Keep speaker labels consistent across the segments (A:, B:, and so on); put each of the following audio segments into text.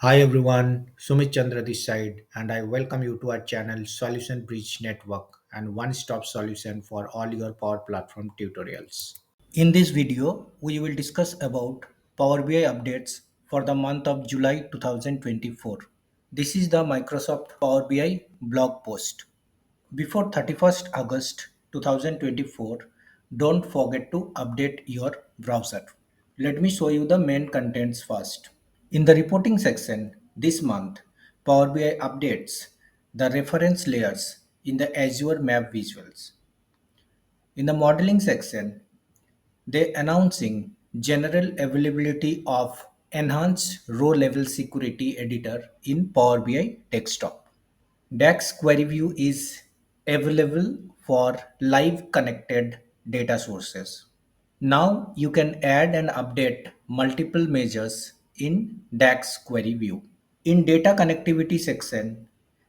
A: Hi everyone, Sumit Chandra this side, and I welcome you to our channel Solution Bridge Network and one-stop solution for all your Power Platform tutorials. In this video, we will discuss about Power BI updates for the month of July 2024. This is the Microsoft Power BI blog post. Before 31st August 2024, don't forget to update your browser. Let me show you the main contents first. In the reporting section this month, Power BI updates the reference layers in the Azure Map visuals. In the modeling section, they announcing general availability of enhanced row level security editor in Power BI desktop. DAX query view is available for live connected data sources. Now you can add and update multiple measures in DAX query view. In data connectivity section,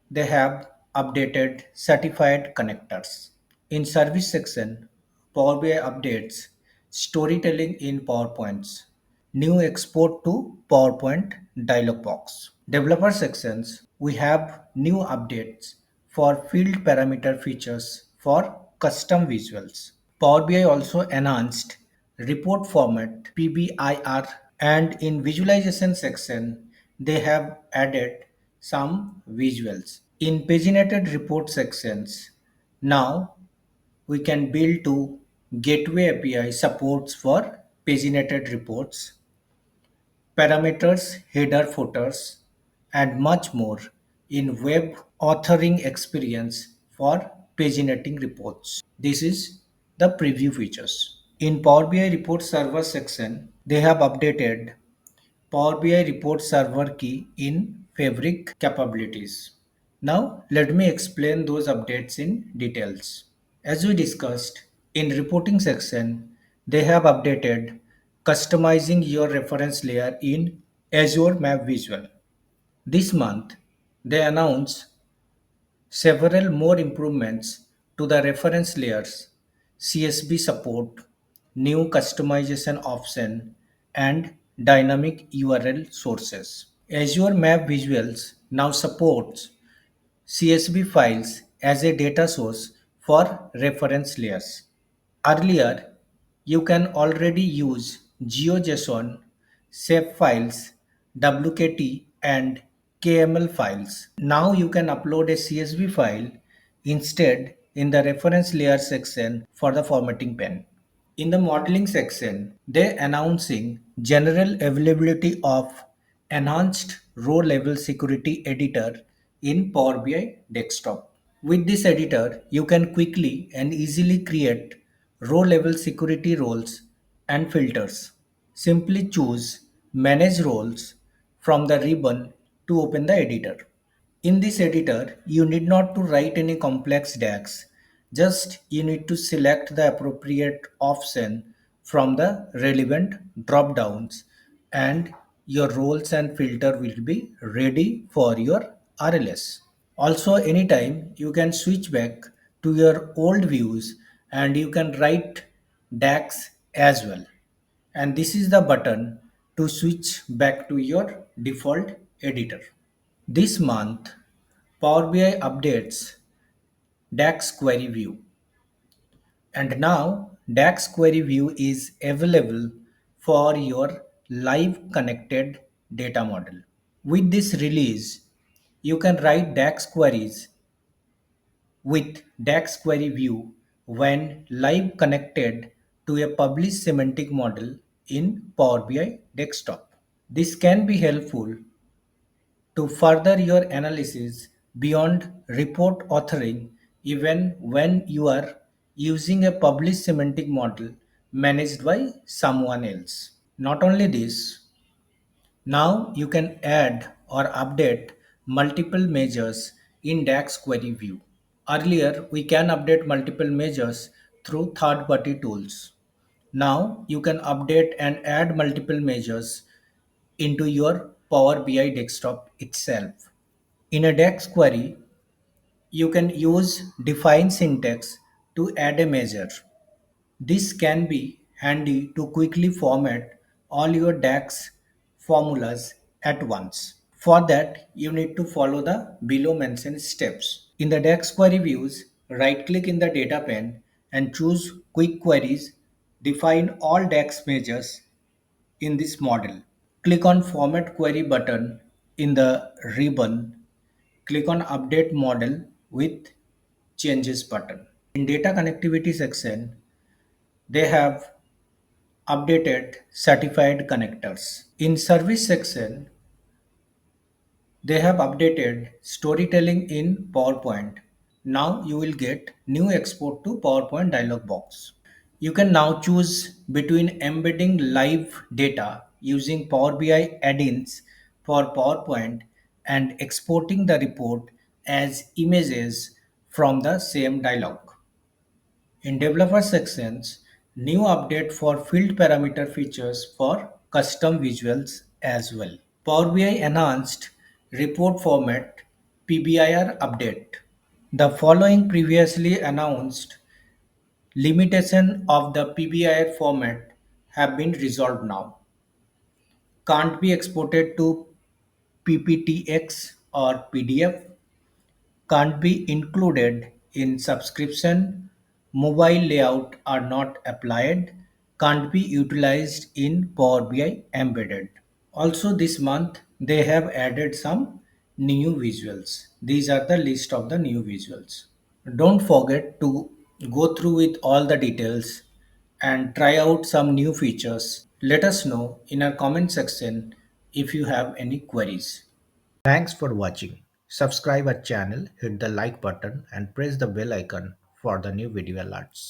A: they have updated certified connectors. In service section, Power BI updates storytelling in PowerPoints. New export to PowerPoint dialog box. Developer sections, we have new updates for field parameter features for custom visuals. Power BI also enhanced report format PBIR, and in visualization section they have added some visuals. In paginated report sections, now we can build to gateway API supports for paginated reports, parameters, header footers, and much more in web authoring experience for paginating reports. This is the preview features. In Power BI report server section, they have updated Power BI report server key in Fabric capabilities. Now let me explain those updates in details. As we discussed in reporting section, they have updated customizing your reference layer in Azure Map Visual. This month, they announce several more improvements to the reference layers, CSV support, new customization option, and dynamic URL sources. Azure Map Visuals now supports CSV files as a data source for reference layers. Earlier, you can already use GeoJSON, shape files, WKT, and KML files. Now you can upload a CSV file instead in the reference layer section for the formatting pen. In the modeling section, they announcing general availability of enhanced row level security editor in Power BI desktop. With this editor, you can quickly and easily create row level security roles and filters. Simply choose manage roles from the ribbon to open the editor. In this editor, you need not to write any complex DAX. Just you need to select the appropriate option from the relevant drop downs and your roles and filter will be ready for your RLS. Also anytime you can switch back to your old views and you can write DAX as well. And this is the button to switch back to your default editor. This month, Power BI updates DAX Query View. And now DAX Query View is available for your live connected data model. With this release, you can write DAX queries with DAX Query View when live connected to a published semantic model in Power BI desktop. This can be helpful to further your analysis beyond report authoring even when you are using a published semantic model managed by someone else. Not only this, now you can add or update multiple measures in DAX query view. Earlier, we can update multiple measures through third-party tools. Now you can update and add multiple measures into your Power BI desktop itself. In a DAX query, you can use define syntax to add a measure. This can be handy to quickly format all your DAX formulas at once. For that, you need to follow the below mentioned steps. In the DAX query views, right click in the data pane and choose quick queries. Define all DAX measures in this model. Click on format query button in the ribbon. Click on update model with changes button. In data connectivity section, they have updated certified connectors. In service section, they have updated storytelling in PowerPoint. Now you will get new export to PowerPoint dialog box. You can now choose between embedding live data using Power BI add-ins for PowerPoint and exporting the report as images from the same dialog. In developer sections, new update for field parameter features for custom visuals as well. Power BI enhanced report format PBIR update. The following previously announced limitation of the PBIR format have been resolved now. Can't be exported to PPTX or PDF, can't be included in subscription, mobile layout are not applied, can't be utilized in Power BI embedded. Also this month they have added some new visuals. These are the list of the new visuals. Don't forget to go through with all the details and try out some new features. Let us know in our comment section if you have any queries. Thanks for watching. Subscribe our channel, hit the like button and press the bell icon for the new video alerts.